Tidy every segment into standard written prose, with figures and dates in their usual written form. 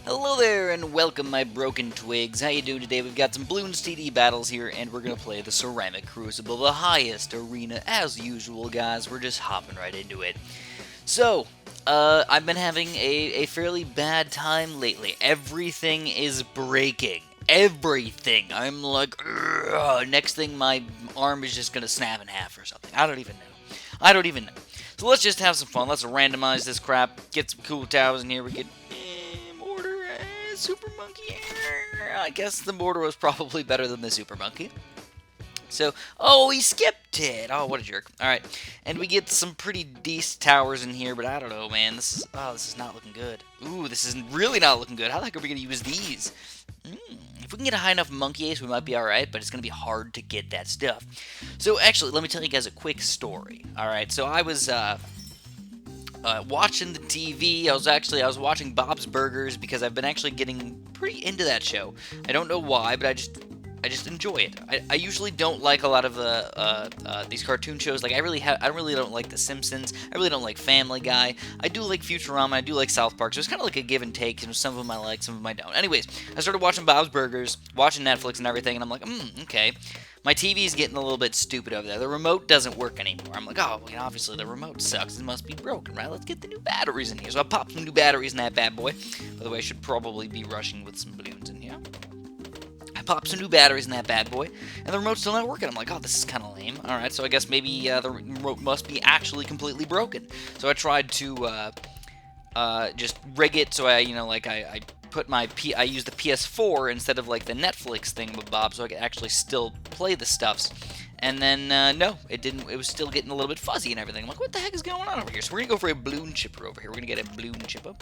Hello there and welcome my broken twigs. How you doing today? We've got some Bloons TD battles here and we're going to play the Ceramic Crucible, the highest arena as usual, guys. We're just hopping right into it. So, I've been having a fairly bad time lately. Everything is breaking. Everything. I'm like, ugh. Next thing my arm is just going to snap in half or something. I don't even know. I don't even know. So let's just have some fun. Let's randomize this crap. Get some cool towers in here. We get mortar, super monkey. I guess the mortar was probably better than the super monkey. So, oh, he skipped it. Oh, what a jerk. All right, and we get some pretty decent towers in here, but I don't know, man. This is not looking good. Ooh, this is really not looking good. How the heck are we gonna use these? If we can get a high enough monkey ace, we might be all right, but it's gonna be hard to get that stuff. So, actually, let me tell you guys a quick story. All right, so I was watching the TV. I was watching Bob's Burgers because I've been actually getting pretty into that show. I don't know why, but I just enjoy it. I usually don't like a lot of these cartoon shows. Like I really don't like The Simpsons. I really don't like Family Guy. I do like Futurama. I do like South Park. So it's kind of like a give and take. And some of them I like, some of them I don't. Anyways, I started watching Bob's Burgers, watching Netflix and everything, and I'm like, okay. My TV is getting a little bit stupid over there. The remote doesn't work anymore. I'm like, oh, well, obviously the remote sucks. It must be broken, right? Let's get the new batteries in here. So I popped some new batteries in that bad boy. By the way, I should probably be rushing with some balloons in here. I popped some new batteries in that bad boy, and the remote's still not working. I'm like, oh, this is kind of lame. All right, so I guess maybe the remote must be actually completely broken. So I tried to just rig it so I put I use the PS4 instead of like the Netflix thing with Bob, so I could actually still play the stuffs. And then no, it didn't. It was still getting a little bit fuzzy and everything. I'm like, what the heck is going on over here? So we're gonna go for a balloon chipper over here. We're gonna get a balloon chipper.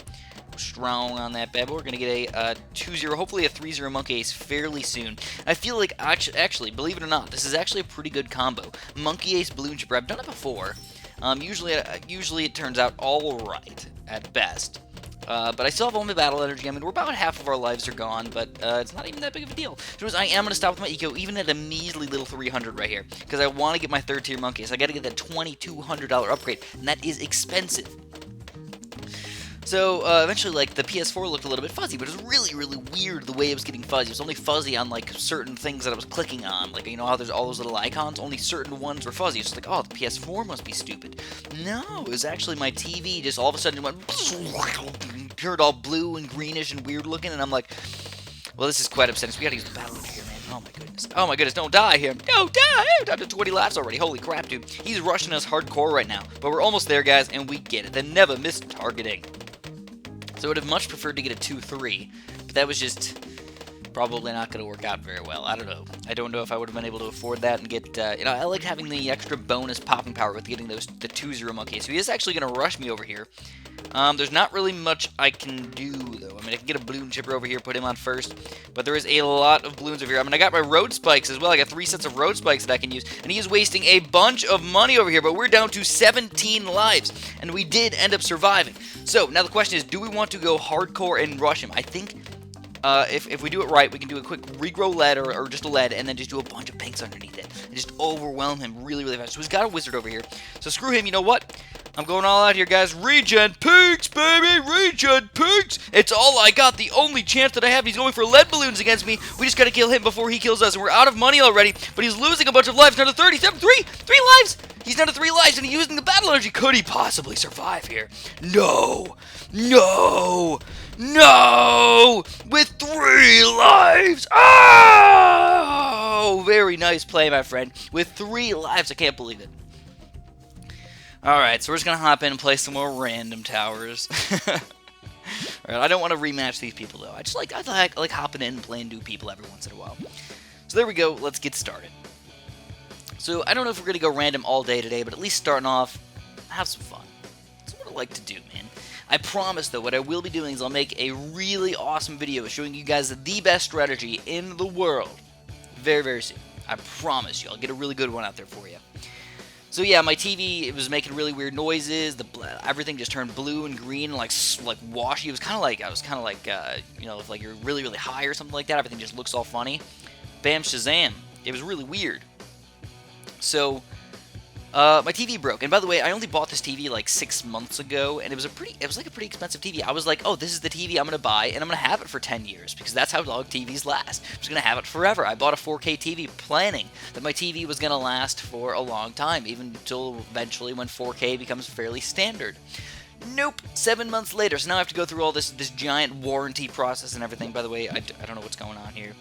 Strong on that bad boy. We're gonna get a 2-0, hopefully a 3-0 monkey ace fairly soon. I feel like actually, believe it or not, this is actually a pretty good combo. Monkey ace balloon chipper. I've done it before. Usually it turns out all right at best. But I still have all my battle energy. I mean, we're about half of our lives are gone, but it's not even that big of a deal. So I am going to stop with my eco, even at a measly little 300 right here, because I want to get my third tier monkey. So I got to get that $2,200 upgrade, and that is expensive. So eventually, like, the PS4 looked a little bit fuzzy, but it was really, really weird the way it was getting fuzzy. It was only fuzzy on, like, certain things that I was clicking on. Like, you know how there's all those little icons? Only certain ones were fuzzy. It's like, oh, the PS4 must be stupid. No, it was actually my TV just all of a sudden went, turned all blue and greenish and weird looking, and I'm like, well, this is quite upsetting. So we gotta use the battle over here, man. Oh my goodness. Oh my goodness, don't die here. Don't die! I'm down to 20 laps already. Holy crap, dude. He's rushing us hardcore right now. But we're almost there, guys, and we get it. They never miss targeting. So I would have much preferred to get a 2-3, but that was just probably not going to work out very well. I don't know. I don't know if I would have been able to afford that and get, I like having the extra bonus popping power with getting the 2-0 monkey. So he is actually going to rush me over here. There's not really much I can do, though. I mean, I can get a balloon chipper over here, put him on first, but there is a lot of balloons over here. I mean, I got my road spikes as well. I got 3 sets of road spikes that I can use, and he is wasting a bunch of money over here, but we're down to 17 lives, and we did end up surviving. So, now the question is, do we want to go hardcore and rush him? I think if we do it right, we can do a quick regrow lead or just a lead, and then just do a bunch of pinks underneath it, and just overwhelm him really, really fast. So he's got a wizard over here, so screw him. You know what? I'm going all out here, guys. Regen pinks, baby! Regen pinks! It's all I got. The only chance that I have. He's going for lead balloons against me. We just gotta kill him before he kills us, and we're out of money already, but he's losing a bunch of lives. Down to 37. Three lives! He's down to 3 lives, and he's using the battle energy. Could he possibly survive here? No! No! No! With 3 lives! Oh! Very nice play, my friend. With 3 lives. I can't believe it. Alright, so we're just going to hop in and play some more random towers. Alright, I don't want to rematch these people, though. I like hopping in and playing new people every once in a while. So there we go. Let's get started. So I don't know if we're going to go random all day today, but at least starting off, have some fun. That's what I like to do, man. I promise, though, what I will be doing is I'll make a really awesome video showing you guys the best strategy in the world very, very soon. I promise you. I'll get a really good one out there for you. So yeah, my TV, it was making really weird noises. Everything just turned blue and green, like washy. It was kind of like, if like you're really, really high or something like that. Everything just looks all funny. Bam, Shazam. It was really weird. So My TV broke, and by the way, I only bought this TV like 6 months ago, and it was like a pretty expensive TV. I was like, oh, this is the TV I'm gonna buy, and I'm gonna have it for 10 years because that's how long TVs last. I'm just gonna have it forever. I bought a 4K TV, planning that my TV was gonna last for a long time, even until eventually when 4K becomes fairly standard. Nope. 7 months later, so now I have to go through all this giant warranty process and everything. By the way, I don't know what's going on here.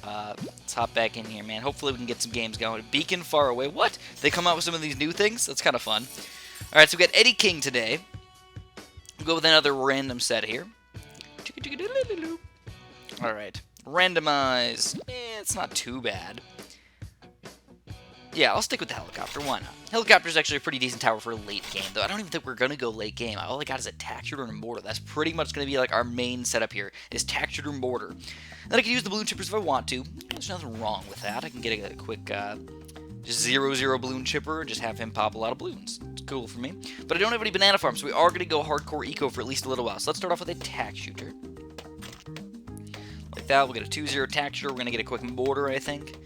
Let's hop back in here, man. Hopefully we can get some games going. Beacon Far Away. What? They come out with some of these new things? That's kind of fun. Alright, so we got Eddie King today. We'll go with another random set here. Alright. Randomize. It's not too bad. Yeah, I'll stick with the helicopter. Why not? Helicopter's actually a pretty decent tower for a late game, though. I don't even think we're going to go late game. All I got is a tack shooter and a mortar. That's pretty much going to be like our main setup here, is tack shooter and mortar. Then I can use the balloon chippers if I want to. There's nothing wrong with that. I can get a quick just 0-0 balloon chipper and just have him pop a lot of balloons. It's cool for me. But I don't have any banana farms, so we are going to go hardcore eco for at least a little while. So let's start off with a tack shooter. Like that, we'll get a 2-0 tack shooter. We're going to get a quick mortar, I think.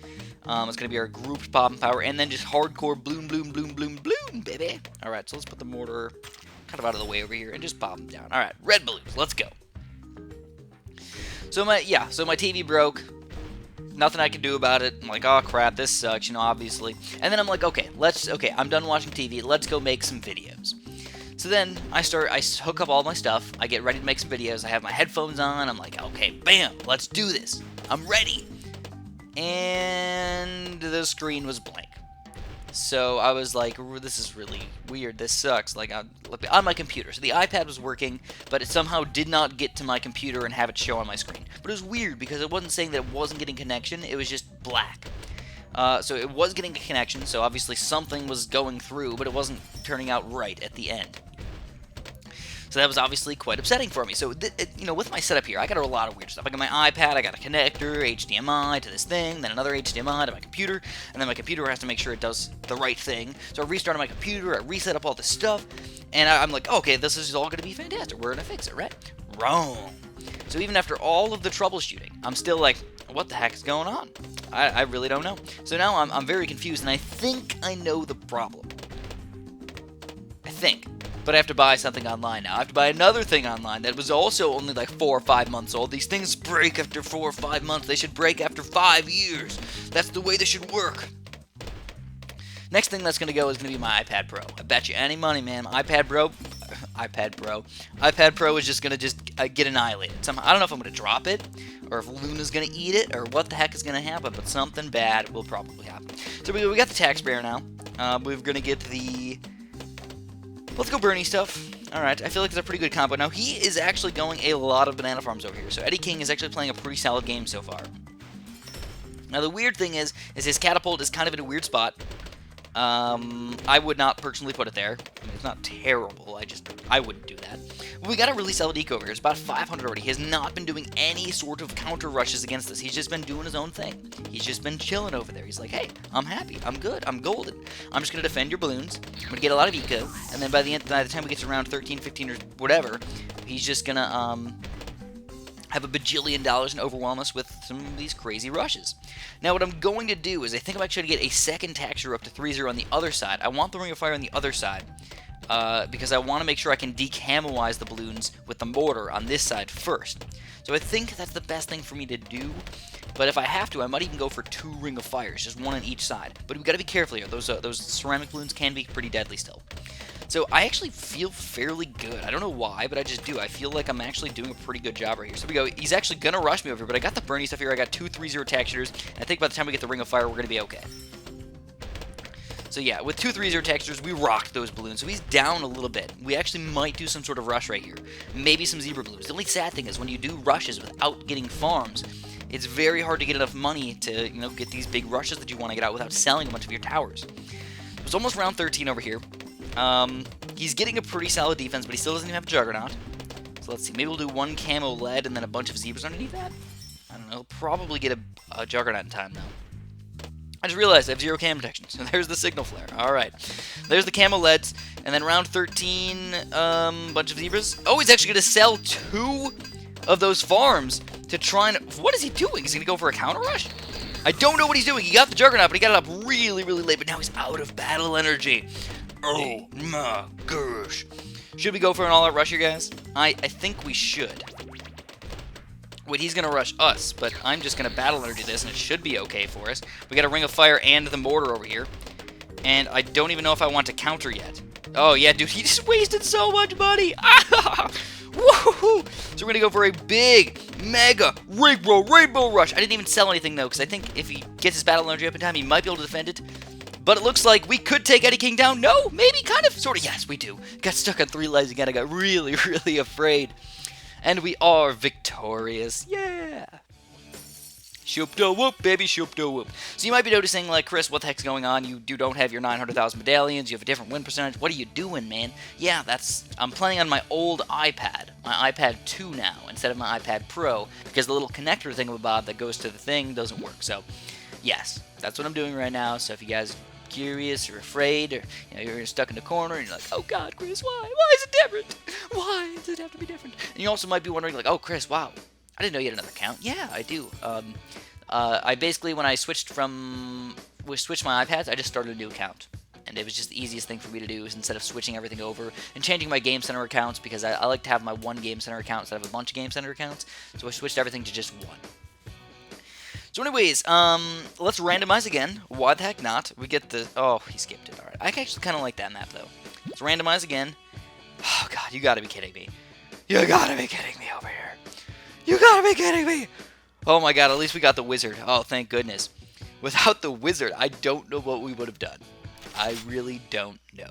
It's going to be our grouped popping power, and then just hardcore bloom, bloom, bloom, bloom, bloom, baby. Alright, so let's put the mortar kind of out of the way over here and just pop them down. Alright, red balloons, let's go. So my TV broke. Nothing I can do about it. I'm like, oh crap, this sucks, you know, obviously. And then I'm like, okay, I'm done watching TV, let's go make some videos. So then I hook up all my stuff, I get ready to make some videos, I have my headphones on, I'm like, okay, bam, let's do this. I'm ready. And the screen was blank. So I was like, this is really weird, this sucks, like on my computer. So the iPad was working, but it somehow did not get to my computer and have it show on my screen. But it was weird because it wasn't saying that it wasn't getting connection, it was just black. So it was getting a connection, so obviously something was going through, but it wasn't turning out right at the end. So that was obviously quite upsetting for me. So, you know, with my setup here, I got a lot of weird stuff. I got my iPad, I got a connector, HDMI to this thing, then another HDMI to my computer, and then my computer has to make sure it does the right thing. So I restarted my computer, I reset up all this stuff, and I'm like, okay, this is all going to be fantastic. We're going to fix it, right? Wrong. So even after all of the troubleshooting, I'm still like, what the heck is going on? I really don't know. So now I'm very confused, and I think I know the problem. I think. But I have to buy something online now. I have to buy another thing online that was also only like 4 or 5 months old. These things break after 4 or 5 months. They should break after 5 years. That's the way they should work. Next thing that's going to go is going to be my iPad Pro. I bet you any money, man. iPad Pro is just going to get annihilated. Somehow, I don't know if I'm going to drop it, or if Luna's going to eat it, or what the heck is going to happen, but something bad will probably happen. So we got the tax sprayer now. We're going to get the... Let's go Bernie stuff. Alright, I feel like it's a pretty good combo. Now, he is actually going a lot of banana farms over here, so Eddie King is actually playing a pretty solid game so far. Now, the weird thing is his catapult is kind of in a weird spot. I would not personally put it there. I mean, it's not terrible, I wouldn't do that. But we got a really solid eco over here. It's about 500 already. He has not been doing any sort of counter rushes against us. He's just been doing his own thing. He's just been chilling over there. He's like, hey, I'm happy. I'm good. I'm golden. I'm just going to defend your balloons. I'm going to get a lot of eco. And then by the time we get to around 13, 15, or whatever, he's just going to have a bajillion dollars and overwhelm us with some of these crazy rushes. Now, what I'm going to do is I think I'm actually going to get a second taxer up to 3-0 on the other side. I want the Ring of Fire on the other side because I want to make sure I can decamoize the balloons with the mortar on this side first. So I think that's the best thing for me to do. But if I have to, I might even go for 2 Ring of Fires, just one on each side. But we've got to be careful here. Those ceramic balloons can be pretty deadly still. So I actually feel fairly good. I don't know why, but I just do. I feel like I'm actually doing a pretty good job right here. So we go. He's actually going to rush me over here, but I got the Bernie stuff here. I got 2 3-0 tax shooters. And I think by the time we get the Ring of Fire, we're going to be okay. So yeah, with 2 3-0 tax shooters, we rocked those balloons. So he's down a little bit. We actually might do some sort of rush right here. Maybe some zebra balloons. The only sad thing is when you do rushes without getting farms, it's very hard to get enough money to, you know, get these big rushes that you want to get out without selling a bunch of your towers. It's almost round 13 over here. He's getting a pretty solid defense, but he still doesn't even have a Juggernaut. So let's see. Maybe we'll do 1 camo lead and then a bunch of zebras underneath that. I don't know. He'll probably get a Juggernaut in time, though. I just realized I have 0 cam protection. So there's the signal flare. Alright. There's the camo leads. And then round 13, bunch of zebras. Oh, he's actually going to sell 2 of those farms to try and... What is he doing? Is he going to go for a counter rush? I don't know what he's doing. He got the Juggernaut, but he got it up really, really late. But now he's out of battle energy. Oh my gosh. Should we go for an all-out rush here, guys? I think we should. Wait, he's going to rush us, but I'm just going to battle energy this, and it should be okay for us. We got a Ring of Fire and the Mortar over here. And I don't even know if I want to counter yet. Oh, yeah, dude, he just wasted so much money. Ah! Woohoo! So we're going to go for a big, mega, rainbow rush. I didn't even sell anything, though, because I think if he gets his battle energy up in time, he might be able to defend it. But it looks like we could take Eddie King down. No, maybe, kind of, sort of. Yes, we do. Got stuck on 3 lives again. I got really, really afraid. And we are victorious. Yeah. Shoop-da-whoop, baby, shoop-da-whoop. So you might be noticing, like, Chris, what the heck's going on? You don't have your 900,000 medallions. You have a different win percentage. What are you doing, man? Yeah, I'm playing on my old iPad. My iPad 2 now, instead of my iPad Pro, because the little connector thingamabob that goes to the thing doesn't work. So, yes, that's what I'm doing right now. So if you guys are curious or afraid, or you're stuck in the corner, and you're like, oh, God, Chris, why? Why is it different? Why does it have to be different? And you also might be wondering, like, oh, Chris, wow. I didn't know you had another account. Yeah, I do. I basically, when I switched my iPads, I just started a new account. And it was just the easiest thing for me to do, is instead of switching everything over and changing my Game Center accounts, because I like to have my one Game Center account instead of a bunch of Game Center accounts. So I switched everything to just one. So anyways, let's randomize again. Why the heck not? We get the... Oh, he skipped it. Alright. I actually kind of like that map, though. Let's randomize again. Oh, God, you gotta be kidding me. You gotta be kidding me over here. You gotta be kidding me! Oh my God, at least we got the wizard. Oh, thank goodness. Without the wizard, I don't know what we would have done. I really don't know.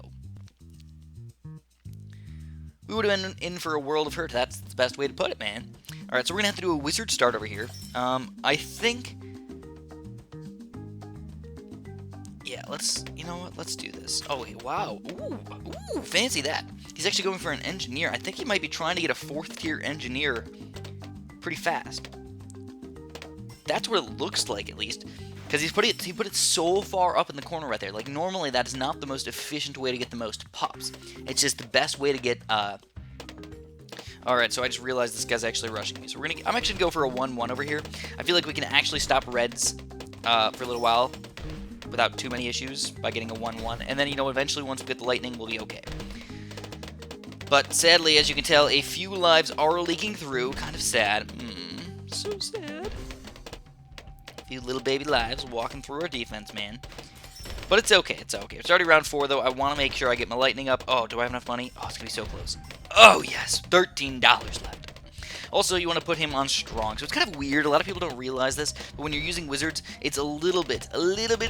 We would have been in for a world of hurt. That's the best way to put it, man. Alright, so we're gonna have to do a wizard start over here. I think... Yeah, you know what? Let's do this. Oh, wait, wow. Ooh, fancy that. He's actually going for an engineer. I think he might be trying to get a 4th tier engineer pretty fast. That's what it looks like, at least, because he put it so far up in the corner right there. Like, normally that is not the most efficient way to get the most pops. It's just the best way to get Alright, so I just realized this guy's actually rushing me. So I'm actually gonna go for a 1-1 over here. I feel like we can actually stop reds for a little while without too many issues by getting a 1-1. And then, eventually once we get the lightning, we'll be okay. But sadly, as you can tell, a few lives are leaking through. Kind of sad. So sad. A few little baby lives walking through our defense, man. But it's okay, it's okay. It's already round 4, though. I want to make sure I get my lightning up. Oh, do I have enough money? Oh, it's going to be so close. Oh, yes. $13 left. Also, you want to put him on strong. So it's kind of weird. A lot of people don't realize this. But when you're using wizards, it's a little bit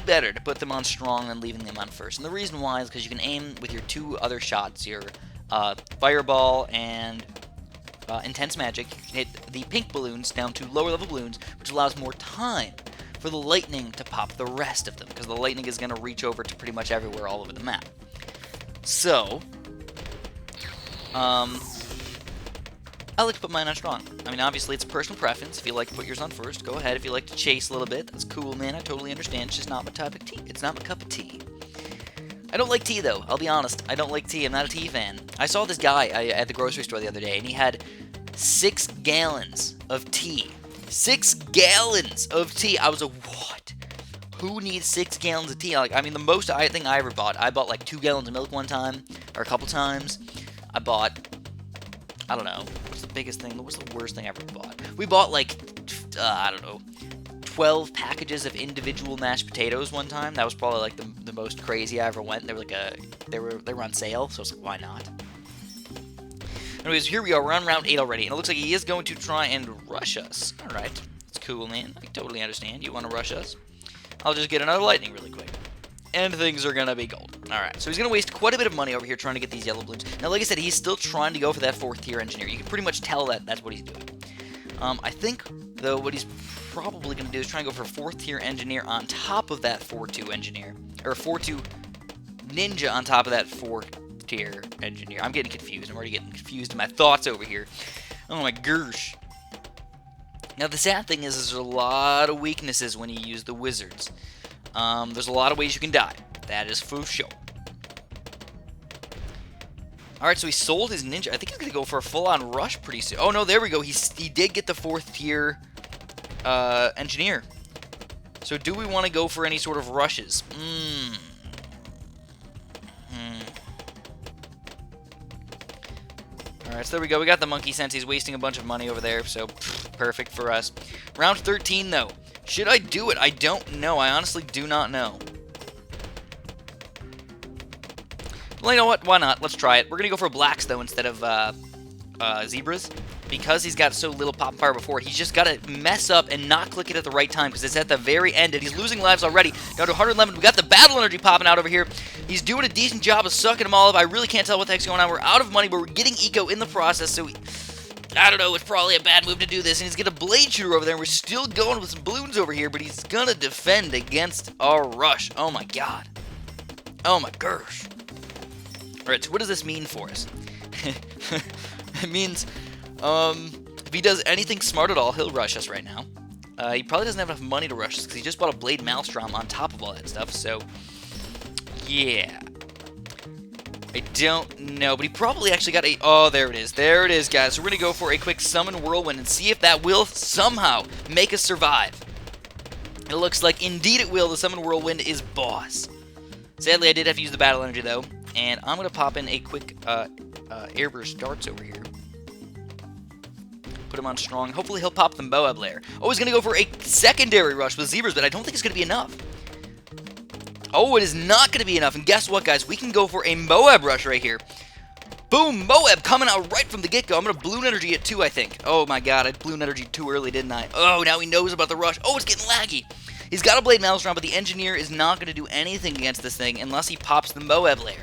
better to put them on strong than leaving them on first. And the reason why is because you can aim with your 2 other shots, your Fireball and Intense Magic. You can hit the pink balloons down to lower level balloons, which allows more time for the lightning to pop the rest of them, because the lightning is going to reach over to pretty much everywhere all over the map. So, I like to put mine on strong. I mean, obviously, it's a personal preference. If you like to put yours on first, go ahead. If you like to chase a little bit, that's cool, man. I totally understand. It's just not my type of tea. It's not my cup of tea. I don't like tea, though. I'll be honest. I don't like tea. I'm not a tea fan. I saw this guy at the grocery store the other day, and he had 6 gallons of tea. 6 gallons of tea. I was like, what? Who needs 6 gallons of tea? Like, I mean, the most thing I ever bought, I bought like 2 gallons of milk one time, or a couple times. I bought, I don't know, what's the biggest thing? What's the worst thing I ever bought? We bought like, I don't know, 12 packages of individual mashed potatoes one time. That was probably like the most crazy I ever went. They were like they were on sale, so I was like, why not? Anyways, here we are. We're on round 8 already, and it looks like he is going to try and rush us. All right, that's cool, man. I totally understand. You want to rush us? I'll just get another lightning really quick, and things are gonna be gold. All right, so he's gonna waste quite a bit of money over here trying to get these yellow balloons. Now, like I said, he's still trying to go for that 4th tier engineer. You can pretty much tell that that's what he's doing. I think, though, what he's probably going to do is try and go for a 4th tier engineer on top of that 4-2 engineer. Or a 4-2 ninja on top of that 4th tier engineer. I'm getting confused. I'm already getting confused in my thoughts over here. Oh my gosh. Now, the sad thing is there's a lot of weaknesses when you use the wizards. There's a lot of ways you can die. That is for sure. Alright, so he sold his ninja. I think he's going to go for a full-on rush pretty soon. Oh, no, there we go. He did get the 4th tier engineer. So do we want to go for any sort of rushes? Alright, so there we go. We got the monkey sense. He's wasting a bunch of money over there, so perfect for us. Round 13, though. Should I do it? I don't know. I honestly do not know. Well, you know what? Why not? Let's try it. We're going to go for blacks, though, instead of zebras. Because he's got so little pop and power before, he's just got to mess up and not click it at the right time, because it's at the very end, and he's losing lives already. Down to 111. We got the battle energy popping out over here. He's doing a decent job of sucking them all up. I really can't tell what the heck's going on. We're out of money, but we're getting eco in the process, so I don't know. It's probably a bad move to do this. And he's got a blade shooter over there, and we're still going with some balloons over here, but he's going to defend against our rush. Oh, my God. Oh, my gosh. All right, so what does this mean for us? It means... if he does anything smart at all, he'll rush us right now. He probably doesn't have enough money to rush us because he just bought a Blade Maelstrom on top of all that stuff, so... yeah. I don't know, but he probably actually got a... oh, there it is. There it is, guys. So we're going to go for a quick Summon Whirlwind and see if that will somehow make us survive. It looks like indeed it will. The Summon Whirlwind is boss. Sadly, I did have to use the Battle Energy, though, and I'm going to pop in a quick Airburst Darts over here. Put him on strong. Hopefully he'll pop the Moab layer. Oh, he's going to go for a secondary rush with zebras, but I don't think it's going to be enough. Oh, it is not going to be enough. And guess what, guys? We can go for a Moab rush right here. Boom! Moab coming out right from the get-go. I'm going to Bloon Energy it too, I think. Oh, my God. I Bloon Energy too early, didn't I? Oh, now he knows about the rush. Oh, it's getting laggy. He's got a Blade Maelstrom, but the Engineer is not going to do anything against this thing unless he pops the Moab layer.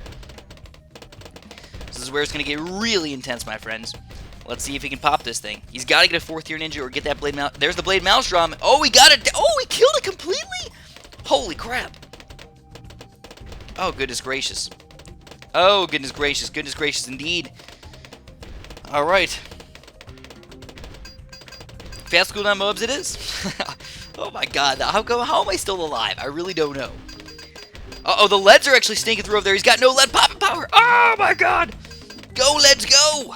This is where it's going to get really intense, my friends. Let's see if he can pop this thing. He's got to get a 4th tier ninja or get that Blade Maelstrom. There's the Blade Maelstrom. Oh, he got it. Oh, he killed it completely? Holy crap. Oh, goodness gracious. Oh, goodness gracious. Goodness gracious indeed. All right. Fast cooldown mobs it is. Oh, my God. How am I still alive? I really don't know. Uh-oh, the leads are actually sneaking through over there. He's got no lead popping power. Oh, my God. Go, leads, go.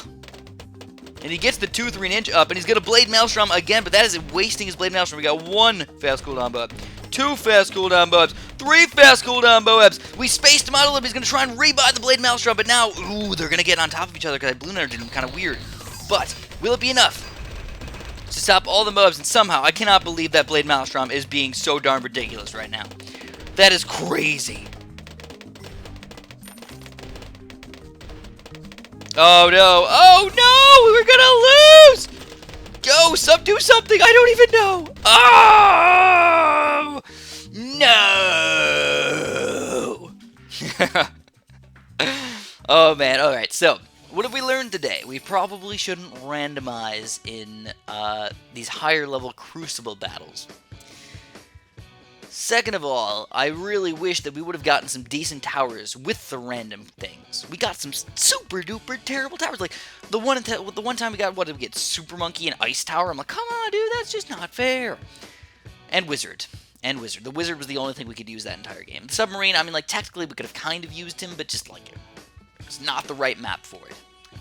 And he gets the 2-3 ninja up, and he's going to Blade Maelstrom again, but that is wasting his Blade Maelstrom. We got 1 fast cooldown Moab, 2 fast cooldown Moabs, 3 fast cooldown Moabs. We spaced him out a little bit. He's going to try and rebuy the Blade Maelstrom, but now, ooh, they're going to get on top of each other because I Bloon Energy them kind of weird. But will it be enough to stop all the Moabs? And somehow, I cannot believe that Blade Maelstrom is being so darn ridiculous right now. That is crazy. Oh, no. Oh, no! We're gonna lose! Go! Do something! I don't even know! Oh! No! Oh, man. Alright, so, what have we learned today? We probably shouldn't randomize in these higher-level Crucible battles. Second of all, I really wish that we would have gotten some decent towers with the random things. We got some super duper terrible towers. Like the one time we got, what did we get? Super Monkey and Ice Tower. I'm like, come on, dude, that's just not fair. And Wizard. And Wizard. The Wizard was the only thing we could use that entire game. The Submarine, I mean, like, technically we could have kind of used him, but just like, it's not the right map for it.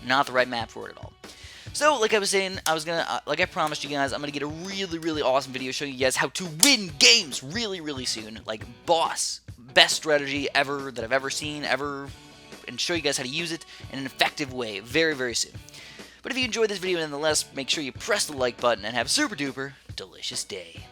Not the right map for it at all. So, like I was saying, like I promised you guys, I'm gonna get a really, really awesome video showing you guys how to win games really, really soon. Like, best strategy ever that I've ever seen, and show you guys how to use it in an effective way very, very soon. But if you enjoyed this video nonetheless, make sure you press the like button and have a super duper delicious day.